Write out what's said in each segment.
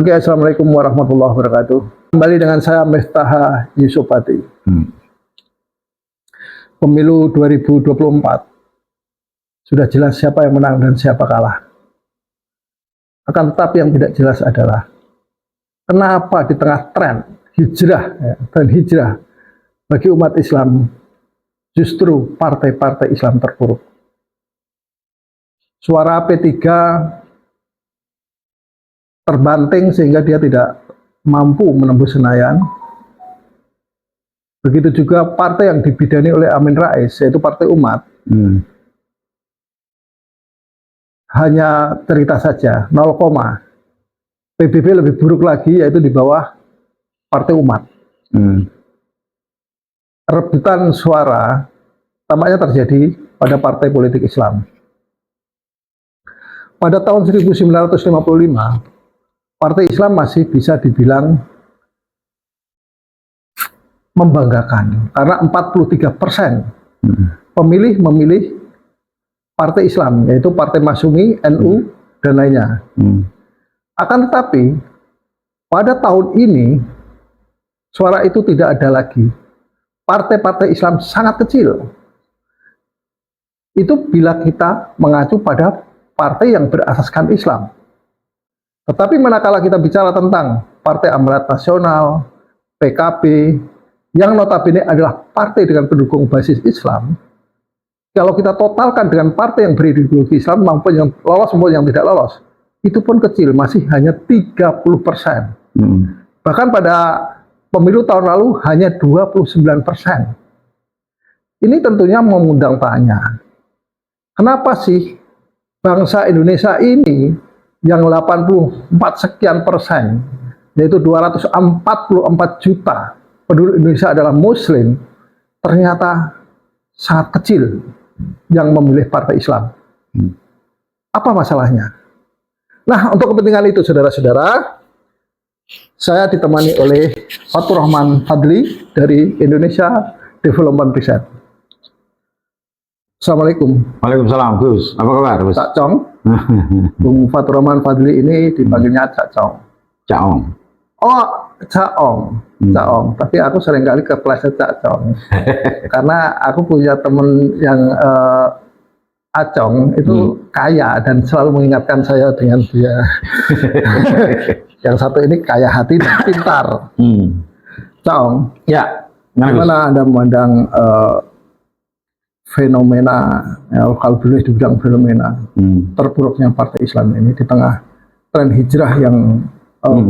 Oke, Assalamualaikum warahmatullahi wabarakatuh. Kembali dengan saya Miftah Yusupati. Pemilu 2024 sudah jelas siapa yang menang dan siapa kalah. Akan tetapi yang tidak jelas adalah kenapa di tengah tren hijrah bagi umat Islam justru partai-partai Islam terpuruk. Suara P3 terbanting sehingga dia tidak mampu menembus Senayan. Begitu juga partai yang dibidani oleh Amin Rais, yaitu Partai Umat. Hanya cerita saja, 0, PBB lebih buruk lagi, yaitu di bawah Partai Umat. Rebutan suara tampaknya terjadi pada partai politik Islam. Pada tahun 1955, Partai Islam masih bisa dibilang membanggakan karena 43% pemilih memilih Partai Islam, yaitu Partai Masyumi, NU, dan lainnya. Akan tetapi pada tahun ini suara itu tidak ada lagi. Partai-partai Islam sangat kecil. Itu bila kita mengacu pada partai yang berasaskan Islam. Tetapi manakala kita bicara tentang Partai Amanat Nasional, PKB, yang notabene adalah partai dengan pendukung basis Islam, kalau kita totalkan dengan partai yang berideologi Islam, maupun yang lolos maupun yang tidak lolos, itu pun kecil, masih hanya 30%. Bahkan pada pemilu tahun lalu hanya 29%. Ini tentunya mengundang tanya, kenapa sih bangsa Indonesia ini yang 84 sekian persen, yaitu 244 juta penduduk Indonesia adalah Muslim, ternyata sangat kecil yang memilih partai Islam. Apa masalahnya? Nah, untuk kepentingan itu, saudara-saudara, saya ditemani oleh Fatur Rahman Fadli dari Indonesia Development Research. Assalamualaikum. Waalaikumsalam, Gus. Apa kabar, Gus? Cak Cong. Bung Fatur Rahman Fadli ini dipanggilnya Cak Cong. Cak Ong. Oh, Cak Ong. Cak Ong. Tapi aku seringkali kepleset Cak Cong. Karena aku punya teman yang Acong itu kaya dan selalu mengingatkan saya dengan dia. Yang satu ini kaya hati dan pintar. Cak Ong. Ya. Gimana Anda memandang fenomena, ya, kalau boleh dibilang fenomena terpuruknya partai Islam ini di tengah tren hijrah yang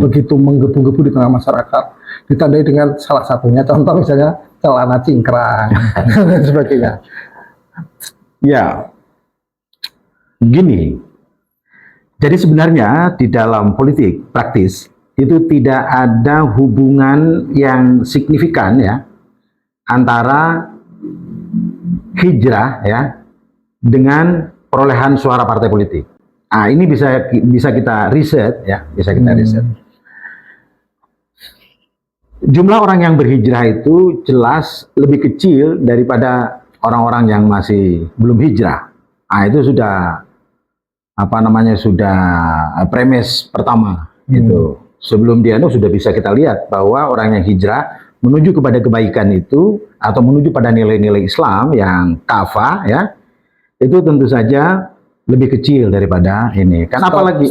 begitu menggebu-gebu di tengah masyarakat, ditandai dengan salah satunya contoh misalnya celana cingkrang dan sebagainya. Ya, gini. Jadi sebenarnya di dalam politik praktis itu tidak ada hubungan yang signifikan ya antara hijrah ya dengan perolehan suara partai politik. Ah, ini bisa kita riset ya, bisa kita riset. Jumlah orang yang berhijrah itu jelas lebih kecil daripada orang-orang yang masih belum hijrah. Ah, itu sudah apa namanya, sudah premis pertama itu. Sebelum dia sudah bisa kita lihat bahwa orang yang hijrah menuju kepada kebaikan itu atau menuju pada nilai-nilai Islam yang kafa ya, itu tentu saja lebih kecil daripada ini. Kan apalagi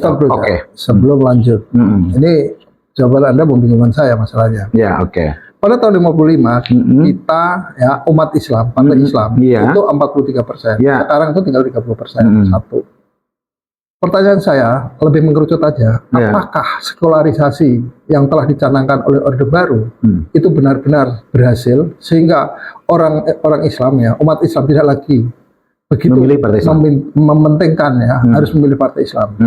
sebelum lanjut. Ini jawaban Anda membingungkan saya masalahnya. Ya, oke. Pada tahun 55 kita ya umat Islam, partai Islam itu 43%. Sekarang itu tinggal 30%. Satu. Pertanyaan saya lebih mengerucut aja, apakah sekularisasi yang telah dicanangkan oleh Orde Baru itu benar-benar berhasil sehingga orang Islam ya, umat Islam tidak lagi begitu mementingkan ya harus memilih partai Islam.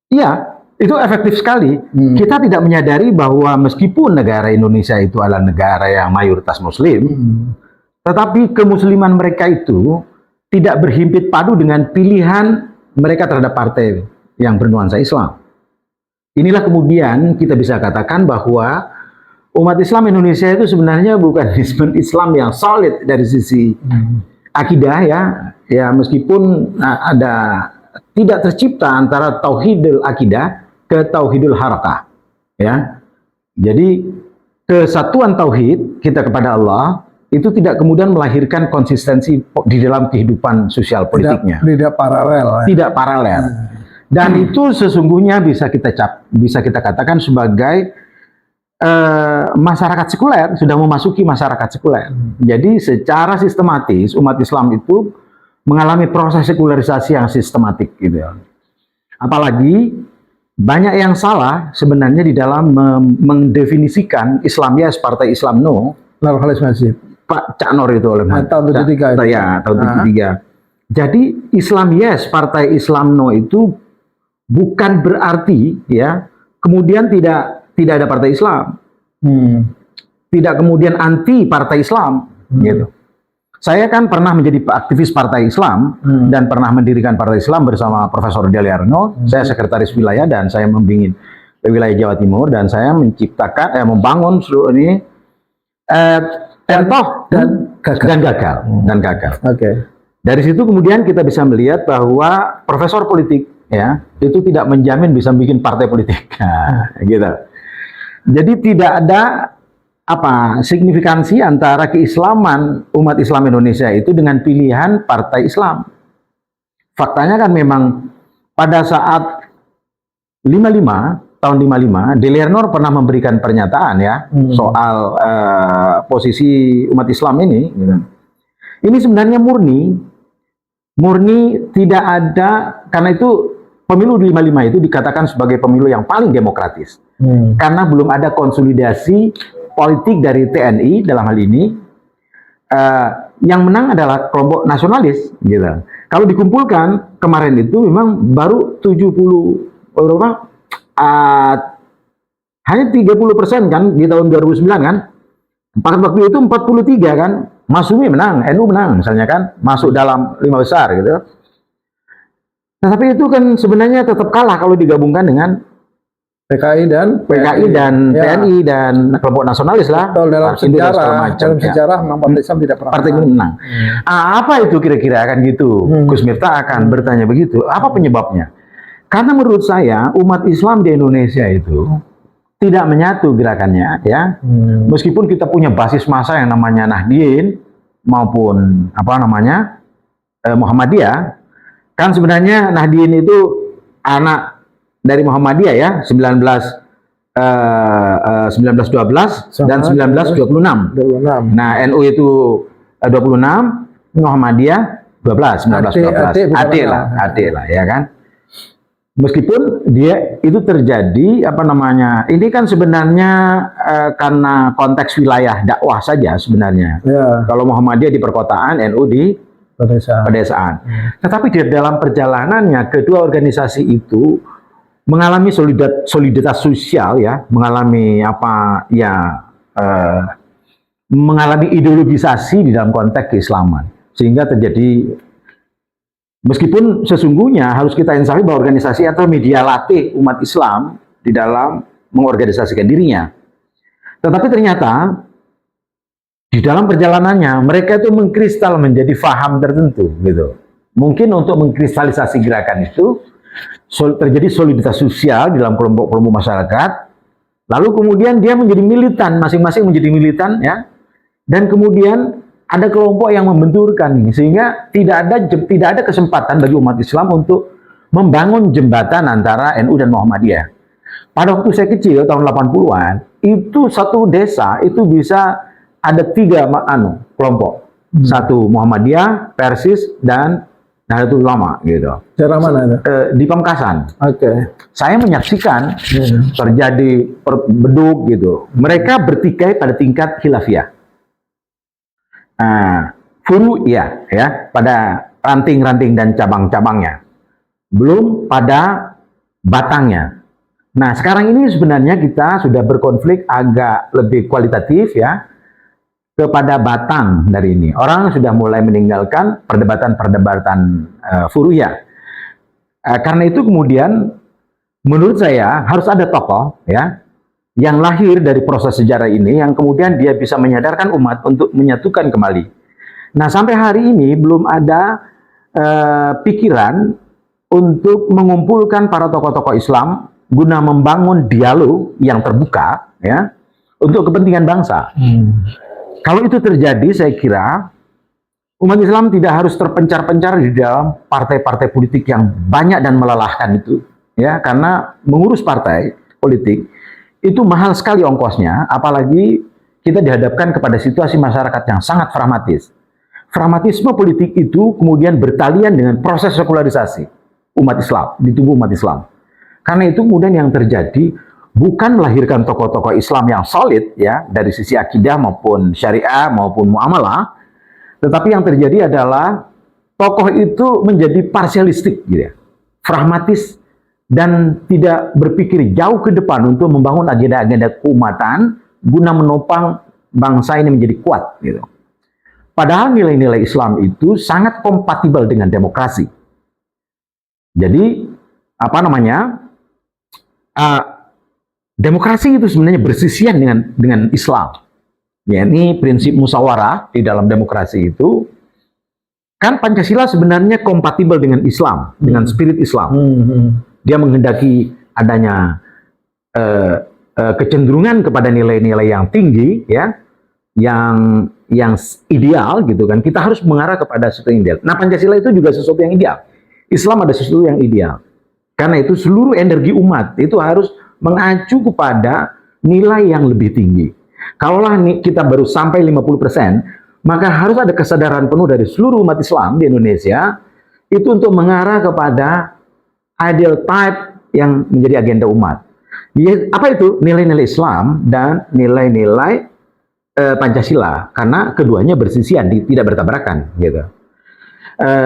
Iya, itu efektif sekali. Kita tidak menyadari bahwa meskipun negara Indonesia itu adalah negara yang mayoritas Muslim, tetapi kemusliman mereka itu tidak berhimpit padu dengan pilihan mereka terhadap partai yang bernuansa Islam. Inilah kemudian kita bisa katakan bahwa umat Islam Indonesia itu sebenarnya bukan Islam yang solid dari sisi akidah ya meskipun ada tidak tercipta antara tauhidul akidah ke tauhidul harakah, ya. Jadi kesatuan tauhid kita kepada Allah itu tidak kemudian melahirkan konsistensi di dalam kehidupan sosial politiknya. Tidak paralel. Tidak paralel. Dan itu sesungguhnya bisa kita katakan sebagai masyarakat sekuler, sudah memasuki masyarakat sekuler. Jadi secara sistematis umat Islam itu mengalami proses sekularisasi yang sistematik gitu ya. Apalagi banyak yang salah sebenarnya di dalam mendefinisikan Islam yes, Partai Islam no. Pak Cak Nur itu oleh tahun 73 itu. Ya, tahun 73. Jadi Islam yes, Partai Islam no itu bukan berarti ya kemudian tidak ada partai Islam. Tidak kemudian anti partai Islam gitu. Saya kan pernah menjadi aktivis partai Islam dan pernah mendirikan partai Islam bersama Profesor Deli Arno. Saya sekretaris wilayah dan saya membimbing wilayah Jawa Timur dan saya menciptakan membangun seluruh ini dan gagal. Oke. Dari situ kemudian kita bisa melihat bahwa profesor politik ya itu tidak menjamin bisa bikin partai politik, gitu. Jadi tidak ada signifikansi antara keislaman umat Islam Indonesia itu dengan pilihan partai Islam. Faktanya kan memang pada saat tahun 55, Deli Arno pernah memberikan pernyataan ya soal posisi umat Islam ini. Gitu. Ini sebenarnya murni tidak ada, karena itu pemilu 55 itu dikatakan sebagai pemilu yang paling demokratis. Karena belum ada konsolidasi politik dari TNI dalam hal ini, yang menang adalah kelompok nasionalis, gitu. Kalau dikumpulkan kemarin itu memang baru hanya 30% kan di tahun 2009 kan. Waktu itu 43 kan, Masumi menang, NU menang misalnya kan, masuk dalam 5 besar gitu. Nah, tapi itu kan sebenarnya tetap kalah kalau digabungkan dengan PKI dan TNI dan kelompok nasionalis lah. Dalam sejarah memang partai Islam tidak pernah menang. Apa itu kira-kira akan gitu? Gus Miftah akan bertanya begitu. Apa penyebabnya? Karena menurut saya umat Islam di Indonesia itu tidak menyatu gerakannya, ya. Meskipun kita punya basis massa yang namanya Nahdien maupun Muhammadiyah, kan sebenarnya Nahdien itu anak dari Muhammadiyah ya, 1912 dan 1926. Nah, NU itu 26, Muhammadiyah 12, 1912. Adik lah, ya kan. Meskipun dia itu terjadi ini kan sebenarnya karena konteks wilayah dakwah saja sebenarnya. Ya. Kalau Muhammadiyah di perkotaan, NU di pedesaan. Tetapi di dalam perjalanannya kedua organisasi itu mengalami soliditas sosial ya, mengalami mengalami ideologisasi di dalam konteks keislaman, sehingga terjadi. Meskipun sesungguhnya harus kita insafi bahwa organisasi atau media latih umat Islam di dalam mengorganisasikan dirinya. Tetapi ternyata di dalam perjalanannya mereka itu mengkristal menjadi faham tertentu gitu. Mungkin untuk mengkristalisasi gerakan itu terjadi soliditas sosial di dalam kelompok-kelompok masyarakat. Lalu kemudian dia menjadi militan, masing-masing menjadi militan ya. Dan kemudian ada kelompok yang membenturkan nih, sehingga tidak ada kesempatan bagi umat Islam untuk membangun jembatan antara NU dan Muhammadiyah. Pada waktu saya kecil tahun 80-an, itu satu desa itu bisa ada 3 kelompok. Satu Muhammadiyah, Persis, dan Nahdlatul Ulama gitu. Daerah mana itu? Di Pamekasan. Oke. Saya menyaksikan terjadi beduk gitu. Mereka bertikai pada tingkat khilafiyah. Furu ya pada ranting-ranting dan cabang-cabangnya, belum pada batangnya. Nah sekarang ini sebenarnya kita sudah berkonflik agak lebih kualitatif ya kepada batang dari ini. Orang sudah mulai meninggalkan perdebatan furu'iyah. Karena itu kemudian menurut saya harus ada tokoh ya yang lahir dari proses sejarah ini, yang kemudian dia bisa menyadarkan umat untuk menyatukan kembali. Nah, sampai hari ini belum ada pikiran untuk mengumpulkan para tokoh-tokoh Islam guna membangun dialog yang terbuka ya untuk kepentingan bangsa. Kalau itu terjadi, saya kira umat Islam tidak harus terpencar-pencar di dalam partai-partai politik yang banyak dan melelahkan itu, ya, karena mengurus partai politik itu mahal sekali ongkosnya, apalagi kita dihadapkan kepada situasi masyarakat yang sangat pragmatis. Pragmatisme politik itu kemudian bertalian dengan proses sekularisasi umat Islam, di tubuh umat Islam. Karena itu kemudian yang terjadi bukan melahirkan tokoh-tokoh Islam yang solid ya dari sisi akidah maupun syariah maupun muamalah, tetapi yang terjadi adalah tokoh itu menjadi parsialistik gitu ya, pragmatis dan tidak berpikir jauh ke depan untuk membangun agenda-agenda keumatan guna menopang bangsa ini menjadi kuat gitu. Padahal nilai-nilai Islam itu sangat kompatibel dengan demokrasi. Jadi apa namanya? Demokrasi itu sebenarnya bersisian dengan Islam. Ya, ini prinsip musyawarah di dalam demokrasi itu kan Pancasila sebenarnya kompatibel dengan Islam, dengan spirit Islam. Dia menghendaki adanya kecenderungan kepada nilai-nilai yang tinggi, ya, yang ideal gitu kan. Kita harus mengarah kepada sesuatu yang ideal. Nah, Pancasila itu juga sesuatu yang ideal. Islam ada sesuatu yang ideal. Karena itu seluruh energi umat itu harus mengacu kepada nilai yang lebih tinggi. Kalaulah kita baru sampai 50%, maka harus ada kesadaran penuh dari seluruh umat Islam di Indonesia itu untuk mengarah kepada ideal type yang menjadi agenda umat. Apa itu? Nilai-nilai Islam dan nilai-nilai Pancasila, karena keduanya bersisian, tidak bertabrakan gitu.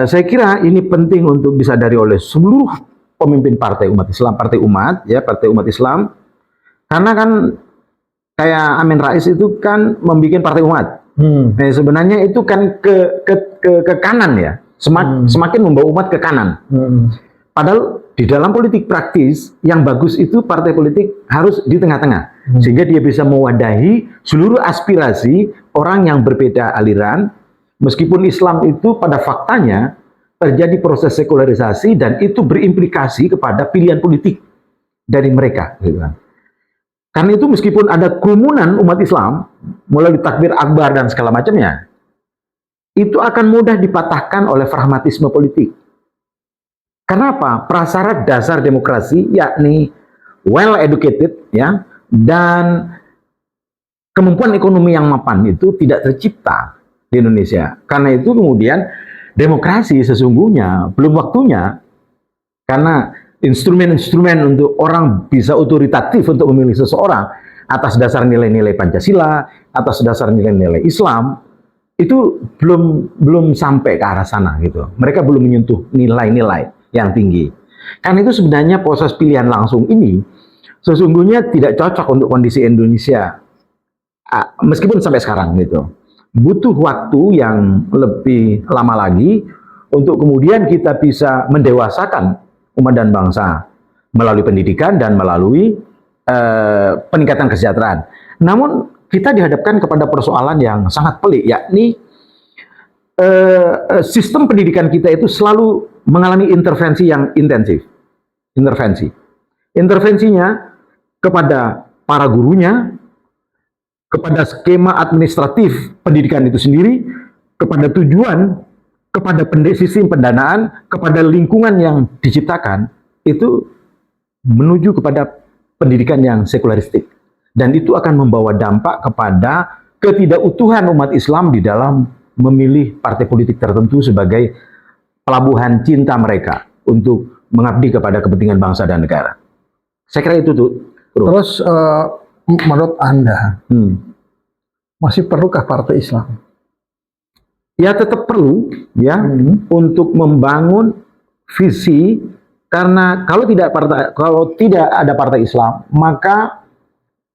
Saya kira ini penting untuk disadari oleh seluruh pemimpin partai umat Islam, partai umat Islam, karena kan kayak Amin Rais itu kan membuat partai umat. Nah, sebenarnya itu kan ke kanan ya, semakin membawa umat ke kanan. Padahal di dalam politik praktis yang bagus itu partai politik harus di tengah-tengah, sehingga dia bisa mewadahi seluruh aspirasi orang yang berbeda aliran, meskipun Islam itu pada faktanya terjadi proses sekularisasi dan itu berimplikasi kepada pilihan politik dari mereka. Gitu kan. Karena itu meskipun ada kerumunan umat Islam, mulai takbir akbar dan segala macamnya, itu akan mudah dipatahkan oleh pragmatisme politik. Karena apa? Prasyarat dasar demokrasi, yakni well educated ya, dan kemampuan ekonomi yang mapan itu tidak tercipta di Indonesia. Karena itu kemudian demokrasi sesungguhnya belum waktunya, karena instrumen-instrumen untuk orang bisa otoritatif untuk memilih seseorang atas dasar nilai-nilai Pancasila, atas dasar nilai-nilai Islam, itu belum sampai ke arah sana gitu. Mereka belum menyentuh nilai-nilai yang tinggi. Karena itu sebenarnya proses pilihan langsung ini sesungguhnya tidak cocok untuk kondisi Indonesia, meskipun sampai sekarang gitu. Butuh waktu yang lebih lama lagi untuk kemudian kita bisa mendewasakan umat dan bangsa melalui pendidikan dan melalui peningkatan kesejahteraan. Namun kita dihadapkan kepada persoalan yang sangat pelik, yakni sistem pendidikan kita itu selalu mengalami intervensi yang intensif. Intervensinya kepada para gurunya, kepada skema administratif pendidikan itu sendiri, kepada tujuan, kepada sistem pendanaan, kepada lingkungan yang diciptakan, itu menuju kepada pendidikan yang sekularistik. Dan itu akan membawa dampak kepada ketidakutuhan umat Islam di dalam memilih partai politik tertentu sebagai pelabuhan cinta mereka untuk mengabdi kepada kepentingan bangsa dan negara. Saya kira itu tuh. Terus menurut Anda, masih perlukah partai Islam? Ya tetap perlu ya untuk membangun visi, karena kalau tidak ada partai Islam, maka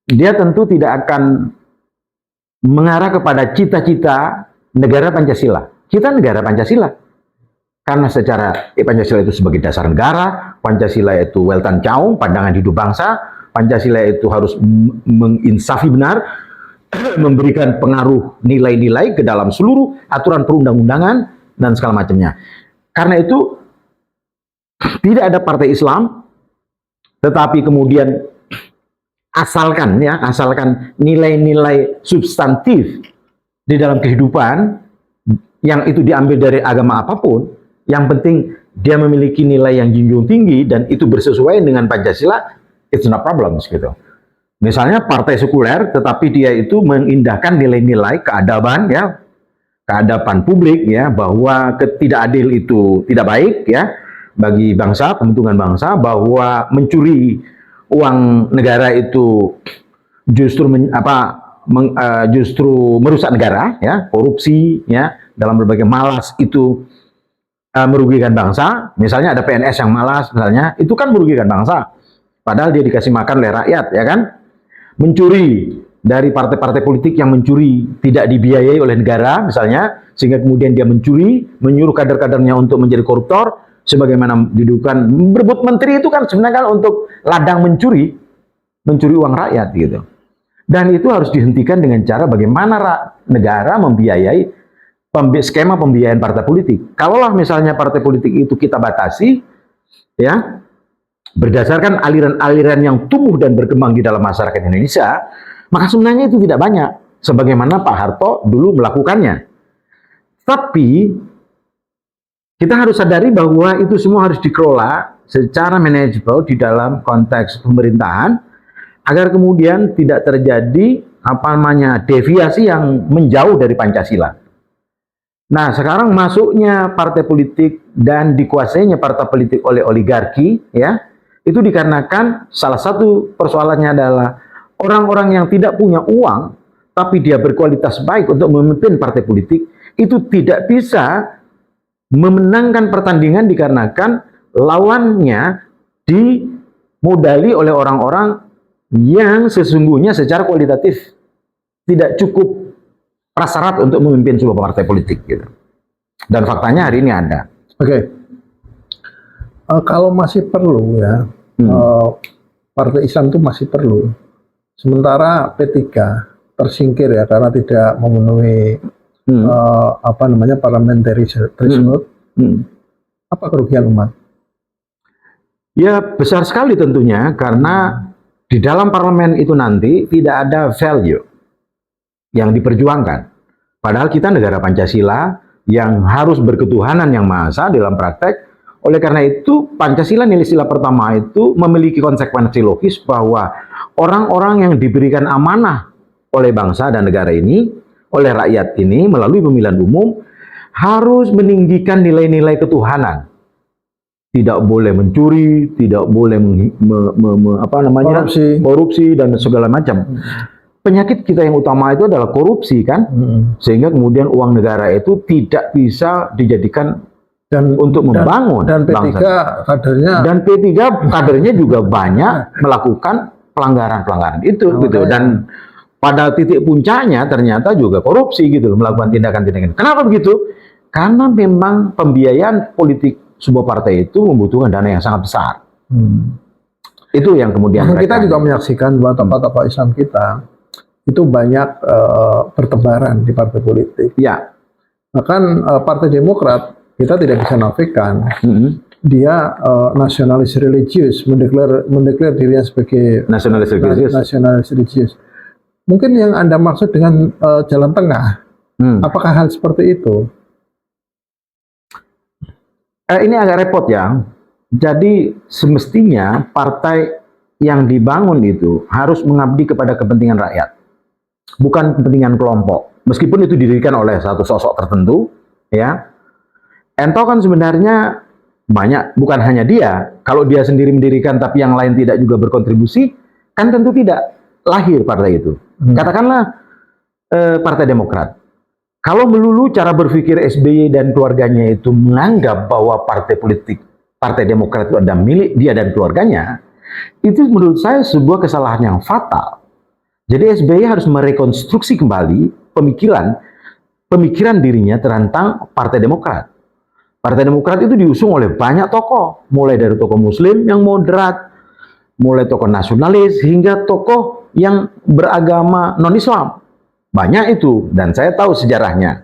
dia tentu tidak akan mengarah kepada cita-cita negara Pancasila. Kita negara Pancasila. Karena secara Pancasila itu sebagai dasar negara, Pancasila itu weltan caung, pandangan hidup bangsa, Pancasila itu harus menginsafi benar, memberikan pengaruh nilai-nilai ke dalam seluruh aturan perundang-undangan dan segala macamnya. Karena itu tidak ada partai Islam tetapi kemudian asalkan nilai-nilai substantif di dalam kehidupan yang itu diambil dari agama apapun, yang penting dia memiliki nilai yang junjung tinggi dan itu bersesuaian dengan Pancasila, it's no problem gitu. Misalnya partai sekuler tetapi dia itu mengindahkan nilai-nilai keadaban ya, keadaban publik ya, bahwa ketidakadil itu tidak baik ya bagi bangsa, pembentukan bangsa, bahwa mencuri uang negara itu justru justru merusak negara ya, korupsi ya, dalam berbagai malas itu merugikan bangsa. Misalnya ada PNS yang malas misalnya, itu kan merugikan bangsa, padahal dia dikasih makan oleh rakyat ya kan. Mencuri dari partai-partai politik yang mencuri tidak dibiayai oleh negara misalnya, sehingga kemudian dia mencuri, menyuruh kader-kadernya untuk menjadi koruptor, sebagaimana didudukan berebut menteri itu kan sebenarnya kan untuk ladang mencuri uang rakyat gitu. Dan itu harus dihentikan dengan cara bagaimana negara membiayai skema pembiayaan partai politik. Kalaulah misalnya partai politik itu kita batasi ya berdasarkan aliran-aliran yang tumbuh dan berkembang di dalam masyarakat Indonesia, maka sebenarnya itu tidak banyak sebagaimana Pak Harto dulu melakukannya. Tapi kita harus sadari bahwa itu semua harus dikelola secara manajeble di dalam konteks pemerintahan agar kemudian tidak terjadi deviasi yang menjauh dari Pancasila. Nah, sekarang masuknya partai politik dan dikuasainya partai politik oleh oligarki ya, itu dikarenakan salah satu persoalannya adalah orang-orang yang tidak punya uang tapi dia berkualitas baik untuk memimpin partai politik itu tidak bisa memenangkan pertandingan dikarenakan lawannya dimodali oleh orang-orang yang sesungguhnya secara kualitatif tidak cukup prasyarat untuk memimpin sebuah partai politik gitu. Dan faktanya hari ini ada. Oke. Kalau masih perlu ya, partai Islam itu masih perlu. Sementara P3 tersingkir ya karena tidak memenuhi parliamentary threshold. Apa kerugian umat? Ya besar sekali tentunya, karena di dalam parlemen itu nanti tidak ada value yang diperjuangkan. Padahal kita negara Pancasila yang harus berketuhanan yang Maha Esa dalam praktek. Oleh karena itu Pancasila nilai sila pertama itu memiliki konsekuensi logis bahwa orang-orang yang diberikan amanah oleh bangsa dan negara ini, oleh rakyat ini melalui pemilihan umum harus meninggikan nilai-nilai ketuhanan. Tidak boleh mencuri, tidak boleh korupsi dan segala macam. Penyakit kita yang utama itu adalah korupsi kan, sehingga kemudian uang negara itu tidak bisa dijadikan untuk membangun dan P3 kadernya kadernya juga banyak melakukan pelanggaran-pelanggaran itu gitu. Dan pada titik puncaknya ternyata juga korupsi gitu, melakukan tindakan-tindakan. Kenapa begitu? Karena memang pembiayaan politik sebuah partai itu membutuhkan dana yang sangat besar. Itu yang kemudian kita juga menyaksikan bahwa tokoh-tokoh Islam kita itu banyak bertebaran di partai politik. Ya. Bahkan Partai Demokrat kita tidak bisa nafikan dia nasionalis religius, mendeklar dirinya sebagai nasionalis religius. Mungkin yang Anda maksud dengan jalan tengah, apakah hal seperti itu? Ini agak repot ya. Jadi semestinya partai yang dibangun itu harus mengabdi kepada kepentingan rakyat, bukan kepentingan kelompok. Meskipun itu didirikan oleh satu sosok tertentu, ya. Entah kan sebenarnya banyak, bukan hanya dia. Kalau dia sendiri mendirikan tapi yang lain tidak juga berkontribusi, kan tentu tidak lahir partai itu. Katakanlah Partai Demokrat. Kalau melulu cara berpikir SBY dan keluarganya itu menganggap bahwa partai politik, Partai Demokrat itu ada milik dia dan keluarganya, itu menurut saya sebuah kesalahan yang fatal. Jadi SBY harus merekonstruksi kembali pemikiran dirinya tentang Partai Demokrat. Partai Demokrat itu diusung oleh banyak tokoh, mulai dari tokoh Muslim yang moderat, mulai tokoh nasionalis, hingga tokoh yang beragama non-Islam. Banyak itu, dan saya tahu sejarahnya.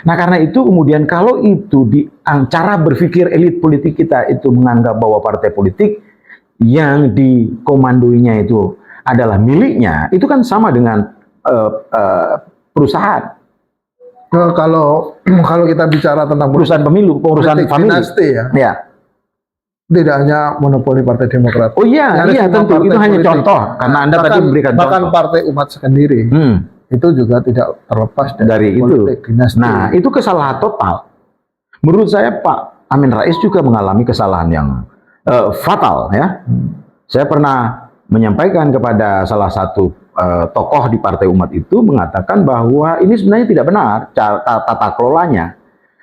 Nah, karena itu kemudian kalau itu cara berpikir elit politik kita itu menganggap bahwa partai politik yang dikomandoinya itu adalah miliknya, itu kan sama dengan perusahaan. Kalau kita bicara tentang perusahaan pemilu, perusahaan famili, dinasti ya. Tidak hanya monopoli Partai Demokrat. Oh iya, iya tentu itu hanya contoh karena Anda tadi memberikan contoh. Bahkan Partai Umat sendiri itu juga tidak terlepas dari politik itu. dinasti. Nah, itu kesalahan total. Menurut saya Pak Amin Rais juga mengalami kesalahan yang fatal ya. Saya pernah menyampaikan kepada salah satu tokoh di Partai Umat itu mengatakan bahwa ini sebenarnya tidak benar tata kelolanya.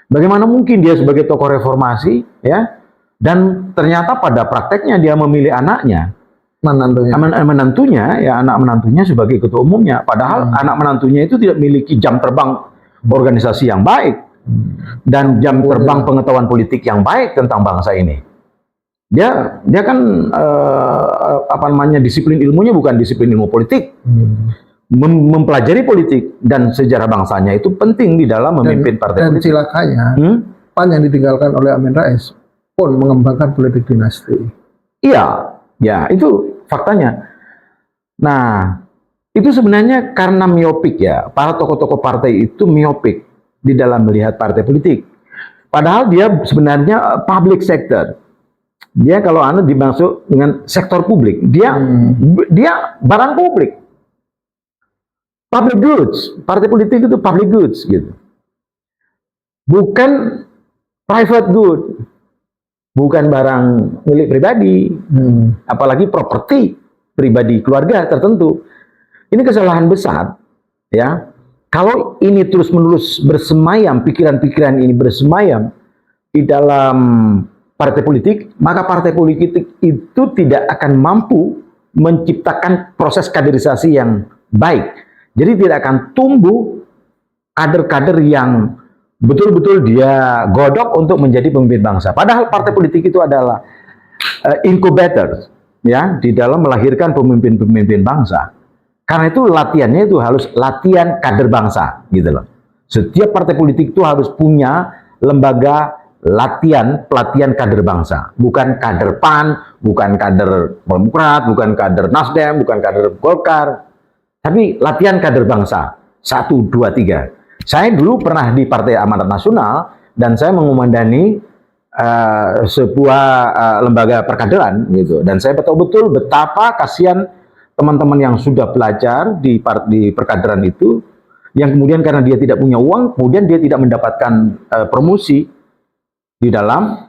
Bagaimana mungkin dia sebagai tokoh reformasi ya, dan ternyata pada prakteknya dia memilih anaknya, menantunya ya, anak menantunya sebagai ketua umumnya, padahal anak menantunya itu tidak memiliki jam terbang organisasi yang baik dan jam terbang pengetahuan politik yang baik tentang bangsa ini. Dia kan apa namanya, disiplin ilmunya bukan disiplin ilmu politik. Mempelajari politik dan sejarah bangsanya itu penting di dalam memimpin partai politik. Dan cilakanya, PAN yang ditinggalkan oleh Amin Rais pun mengembangkan politik dinasti. Iya, ya itu faktanya. Nah, itu sebenarnya karena miopik ya. Para tokoh-tokoh partai itu miopik di dalam melihat partai politik. Padahal dia sebenarnya public sector. Dia kalau Anda dimaksud dengan sektor publik, dia barang publik. Public goods. Partai politik itu public goods gitu. Bukan private good. Bukan barang milik pribadi. Apalagi properti pribadi keluarga tertentu. Ini kesalahan besar ya. Kalau ini terus-menerus bersemayam, pikiran-pikiran ini bersemayam di dalam partai politik, maka partai politik itu tidak akan mampu menciptakan proses kaderisasi yang baik. Jadi tidak akan tumbuh kader-kader yang betul-betul dia godok untuk menjadi pemimpin bangsa. Padahal partai politik itu adalah incubator ya, di dalam melahirkan pemimpin-pemimpin bangsa. Karena itu latihannya itu harus latihan kader bangsa gitu loh. Setiap partai politik itu harus punya lembaga pelatihan kader bangsa, bukan kader PAN, bukan kader Demokrat, bukan kader Nasdem, bukan kader Golkar, tapi latihan kader bangsa. 1, 2, 3. Saya dulu pernah di Partai Amanat Nasional dan saya mengumandani sebuah lembaga perkaderan gitu, dan saya betul-betul betapa kasihan teman-teman yang sudah belajar di perkaderan itu, yang kemudian karena dia tidak punya uang, kemudian dia tidak mendapatkan promosi di dalam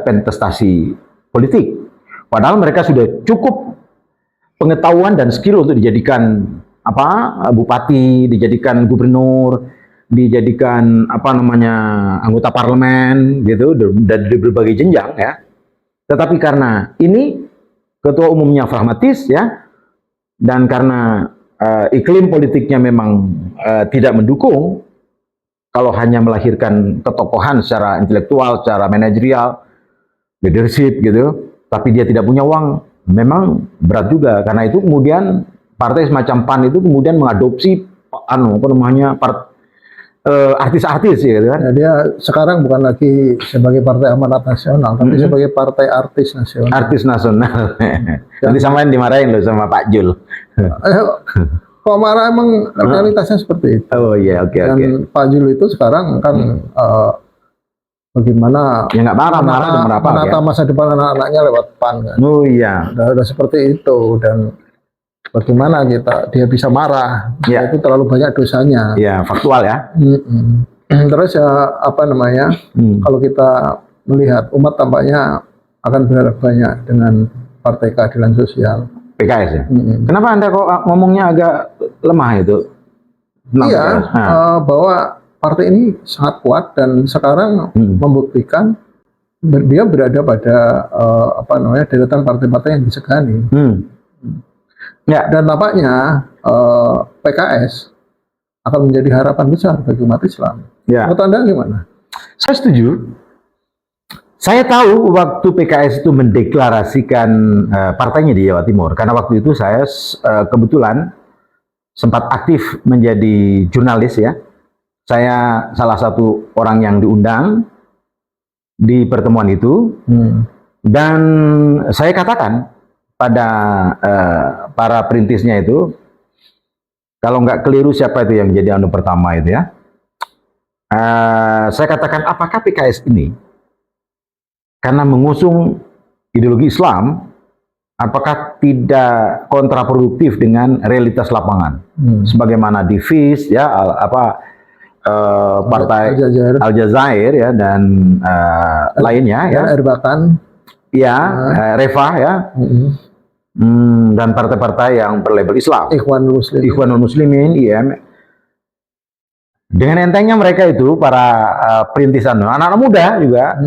pentestasi politik. Padahal mereka sudah cukup pengetahuan dan skill untuk dijadikan bupati, dijadikan gubernur, dijadikan anggota parlemen gitu, dari berbagai jenjang ya. Tetapi karena ini ketua umumnya pragmatis ya, dan karena iklim politiknya memang tidak mendukung, kalau hanya melahirkan ketokohan secara intelektual, secara manajerial, leadership gitu, tapi dia tidak punya uang, memang berat juga. Karena itu kemudian partai semacam PAN itu kemudian mengadopsi artis-artis gitu kan. Ya, dia sekarang bukan lagi sebagai Partai Amanat Nasional, tapi sebagai Partai Artis Nasional. Artis Nasional. Nanti samain dimarahin loh sama Pak Jul. Kok marah, emang realitasnya seperti itu. Oh iya, oke. Dan Pak Jul itu sekarang kan bagaimana ya nggak marah menata masa depan anak-anaknya lewat PAN kan. Oh iya. Udah seperti itu, dan bagaimana dia bisa marah, ya. Itu terlalu banyak dosanya. Ya, faktual ya. Terus ya kalau kita melihat umat tampaknya akan berharap banyak dengan Partai Keadilan Sosial. PKS ya? Kenapa Anda kok ngomongnya agak lemah itu? Iya, bahwa partai ini sangat kuat dan sekarang membuktikan dia berada pada deretan partai-partai yang disegani. Ya, dan nampaknya PKS akan menjadi harapan besar bagi umat Islam. Ya. Menurut Anda gimana? Saya setuju. Saya tahu waktu PKS itu mendeklarasikan partainya di Jawa Timur, karena waktu itu saya kebetulan sempat aktif menjadi jurnalis ya. Saya salah satu orang yang diundang di pertemuan itu, Dan saya katakan pada para perintisnya itu, kalau nggak keliru siapa itu yang jadi anu pertama itu ya, saya katakan apakah PKS ini karena mengusung ideologi Islam, apakah tidak kontraproduktif dengan realitas lapangan, sebagaimana di FIS ya, partai Al-Jazair ya, dan lainnya ya, Erbakan ya, Reva ya, dan partai-partai yang berlabel Islam, Ikhwanul Muslimin, IM. Dengan entengnya mereka itu para perintisan, anak-anak muda juga.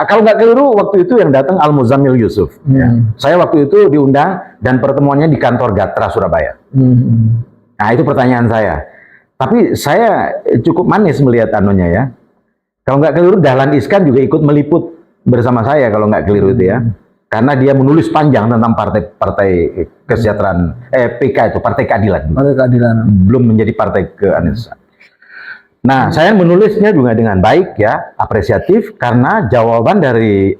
Kalau nggak keliru waktu itu yang datang Al-Muzammil Yusuf. Ya. Saya waktu itu diundang dan pertemuannya di kantor Gatra Surabaya. Nah itu pertanyaan saya. Tapi saya cukup manis melihat anunya ya. Kalau nggak keliru Dahlan Iskan juga ikut meliput bersama saya kalau nggak keliru itu ya. Karena dia menulis panjang tentang partai kesejahteraan, PK itu, Partai Keadilan. Partai Keadilan. Belum menjadi partai keanisan. Nah, saya menulisnya juga dengan baik ya, apresiatif, karena jawaban dari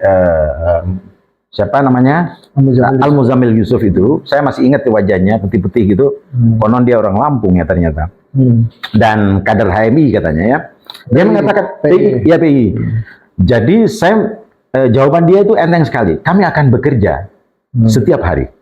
siapa namanya, Al-Muzammil Yusuf itu, saya masih ingat wajahnya, putih-putih gitu, konon dia orang Lampung ya ternyata, dan kader HMI katanya ya, dia mengatakan PI, ya PI. Jadi saya jawaban dia itu enteng sekali, kami akan bekerja setiap hari.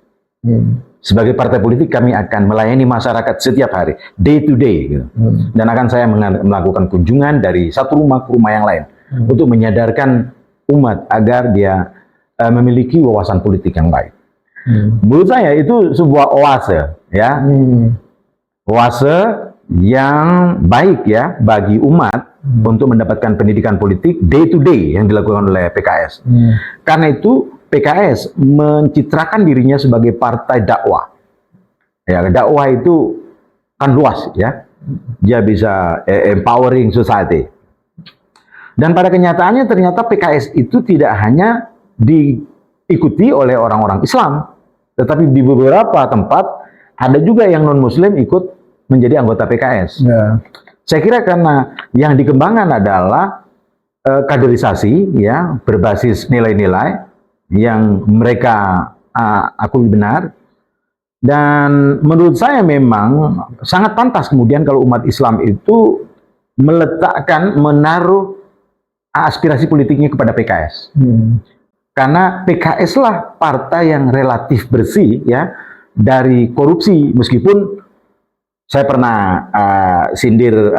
Sebagai partai politik kami akan melayani masyarakat setiap hari, day to day, gitu. Dan akan saya melakukan kunjungan dari satu rumah ke rumah yang lain untuk menyadarkan umat agar dia memiliki wawasan politik yang baik. Menurut saya itu sebuah oase, ya, oase yang baik ya bagi umat untuk mendapatkan pendidikan politik day to day yang dilakukan oleh PKS. Karena itu PKS mencitrakan dirinya sebagai partai dakwah. Ya, dakwah itu kan luas ya. Dia bisa empowering society. Dan pada kenyataannya ternyata PKS itu tidak hanya diikuti oleh orang-orang Islam, tetapi di beberapa tempat ada juga yang non-Muslim ikut menjadi anggota PKS. Ya. Saya kira karena yang dikembangkan adalah kaderisasi ya, berbasis nilai-nilai yang mereka akui benar, dan menurut saya memang sangat pantas kemudian kalau umat Islam itu meletakkan, menaruh aspirasi politiknya kepada PKS. Karena PKS lah partai yang relatif bersih ya dari korupsi, meskipun saya pernah sindir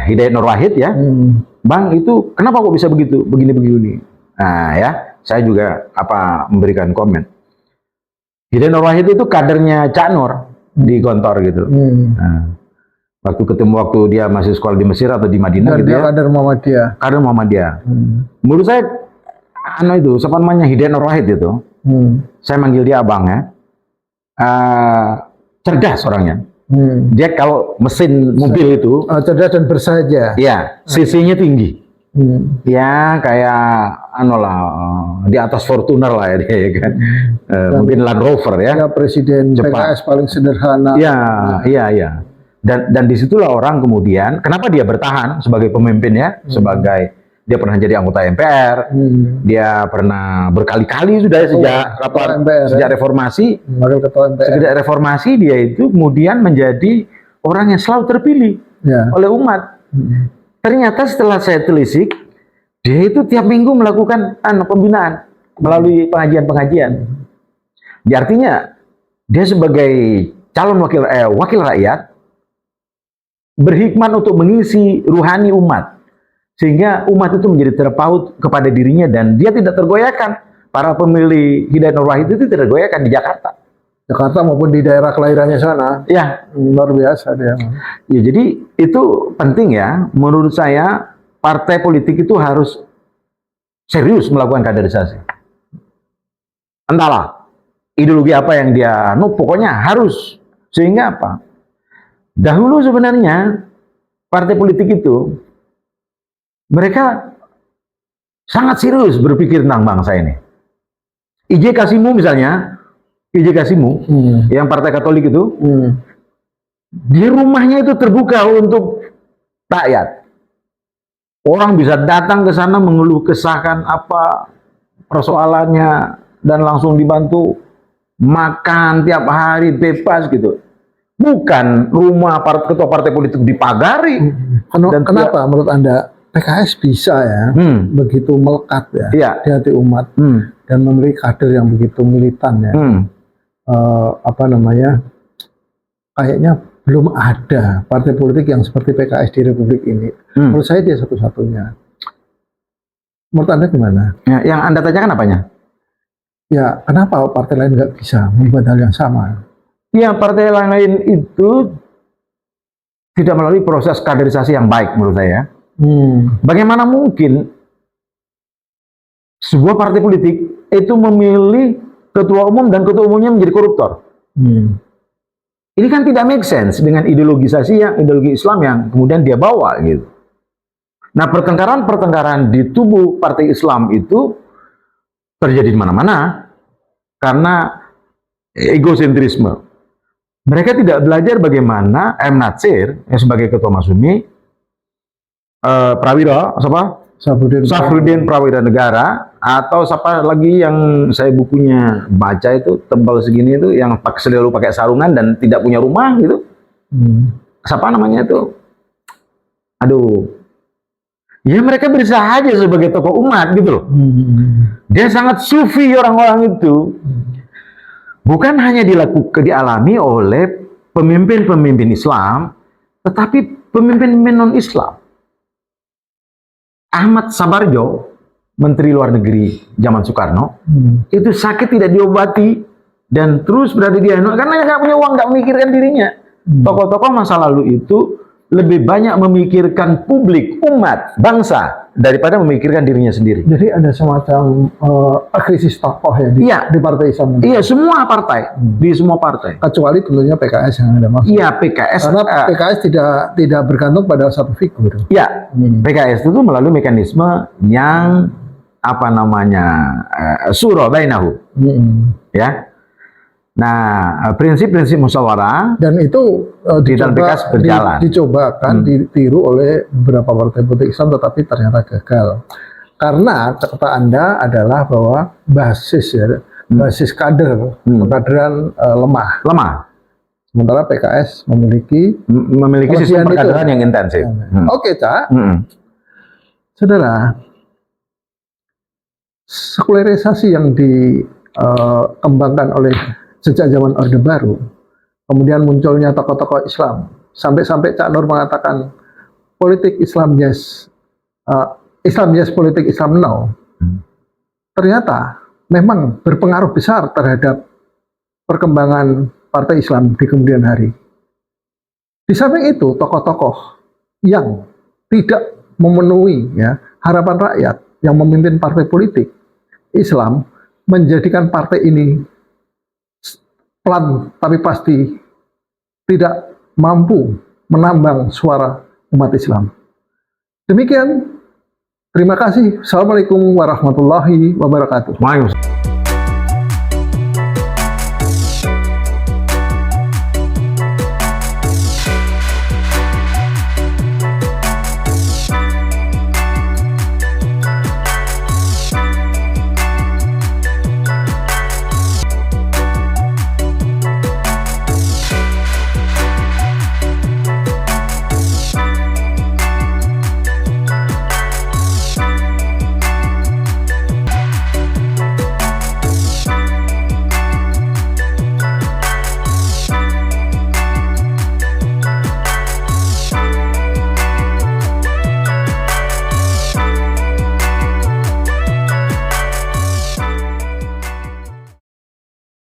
Hidayat Nur Wahid ya, Bang itu kenapa kok bisa begitu, begini-begini. Nah ya, saya juga memberikan komen. Hidayat Nur Wahid itu kadernya Cak Nur di Gontor gitu. Nah, waktu dia masih sekolah di Mesir atau di Madinah gitu ya. Kader Muhammadiyah. Kader Muhammadiyah. Menurut saya siapa namanya Hidayat Nur Wahid itu. Saya manggil dia abang ya. Cerdas orangnya. Dia kalau mesin mobil itu cerdas dan bersahaja. Ya, CC-nya tinggi. Ya kayak di atas Fortuner lah ya dia kan. Mungkin Land Rover ya. Ya presiden cepat. PKS paling sederhana. Iya. Dan disitulah orang kemudian kenapa dia bertahan sebagai pemimpin ya, sebagai dia pernah jadi anggota MPR, dia pernah berkali-kali sudah sejak reformasi, sejak reformasi dia itu kemudian menjadi orang yang selalu terpilih oleh umat. Ternyata setelah saya telisik, dia itu tiap minggu melakukan pembinaan melalui pengajian-pengajian. Artinya dia sebagai calon wakil rakyat berhikmat untuk mengisi ruhani umat, sehingga umat itu menjadi terpaut kepada dirinya dan dia tidak tergoyahkan. Para pemilih Hidayat Nur Wahid itu tidak tergoyahkan di Jakarta maupun di daerah kelahirannya sana. Ya, luar biasa dia. Ya, jadi itu penting ya. Menurut saya partai politik itu harus serius melakukan kaderisasi. Entahlah ideologi apa yang dia pokoknya harus. Sehingga apa? Dahulu sebenarnya partai politik itu mereka sangat serius berpikir tentang bangsa ini. IJ Kasimu misalnya, IJ Kasimu yang partai Katolik itu, di rumahnya itu terbuka untuk rakyat. Orang bisa datang ke sana mengeluh kesahkan apa persoalannya dan langsung dibantu makan tiap hari bebas gitu. Bukan rumah ketua partai politik dipagari. Kenapa menurut Anda PKS bisa ya begitu melekat ya di hati umat dan memiliki kader yang begitu militan ya? Kayaknya belum ada partai politik yang seperti PKS di Republik ini. Menurut saya dia satu-satunya. Menurut Anda gimana? Ya, yang Anda tanyakan apanya? Ya, kenapa partai lain nggak bisa membuat hal yang sama? Ya, partai lain itu tidak melalui proses kaderisasi yang baik menurut saya. Bagaimana mungkin sebuah partai politik itu memilih ketua umum dan ketua umumnya menjadi koruptor? Ini kan tidak make sense dengan ideologi Islam yang kemudian dia bawa gitu. Nah, pertengkaran di tubuh partai Islam itu terjadi di mana-mana karena egosentrisme. Mereka tidak belajar bagaimana M. Natsir yang sebagai ketua Masyumi, Safruddin Prawira Negara, atau siapa lagi yang saya bukunya baca itu tebal segini itu yang selalu pakai sarungan dan tidak punya rumah gitu. Siapa namanya itu? Aduh. Ya mereka berusaha aja sebagai tokoh umat gitu loh. Dia sangat sufi orang-orang itu. Bukan hanya dialami oleh pemimpin-pemimpin Islam, tetapi pemimpin non-Islam. Ahmad Sabarjo, Menteri Luar Negeri zaman Soekarno, itu sakit tidak diobati dan terus berada di Hanoi karena nggak punya uang, nggak memikirkan dirinya. Tokoh-tokoh masa lalu itu lebih banyak memikirkan publik, umat, bangsa daripada memikirkan dirinya sendiri. Jadi ada semacam krisis tokoh ya di partai Islam. Iya, semua partai, di semua partai. Kecuali tentunya PKS yang ada maksud. Iya, PKS. Karena PKS tidak bergantung pada satu figur. Iya, PKS itu melalui mekanisme yang syura bainahu. Ya. Nah, prinsip-prinsip musyawarah dan itu di dalam PKS berjalan. Dicobakan ditiru oleh beberapa partai politik Islam, tetapi ternyata gagal. Karena kata Anda adalah bahwa basis kaderan lemah. Sementara PKS memiliki sistem perkaderan yang intensif. Oke, Cak. Saudara, sekularisasi yang dikembangkan oleh sejak zaman Orde Baru, kemudian munculnya tokoh-tokoh Islam, sampai Cak Nur mengatakan politik Islam yes, politik Islam no. Ternyata memang berpengaruh besar terhadap perkembangan partai Islam di kemudian hari. Di samping itu, tokoh-tokoh yang tidak memenuhi harapan rakyat yang memimpin partai politik Islam menjadikan partai ini pelan tapi pasti tidak mampu menambang suara umat Islam. Demikian, terima kasih. Assalamualaikum warahmatullahi wabarakatuh.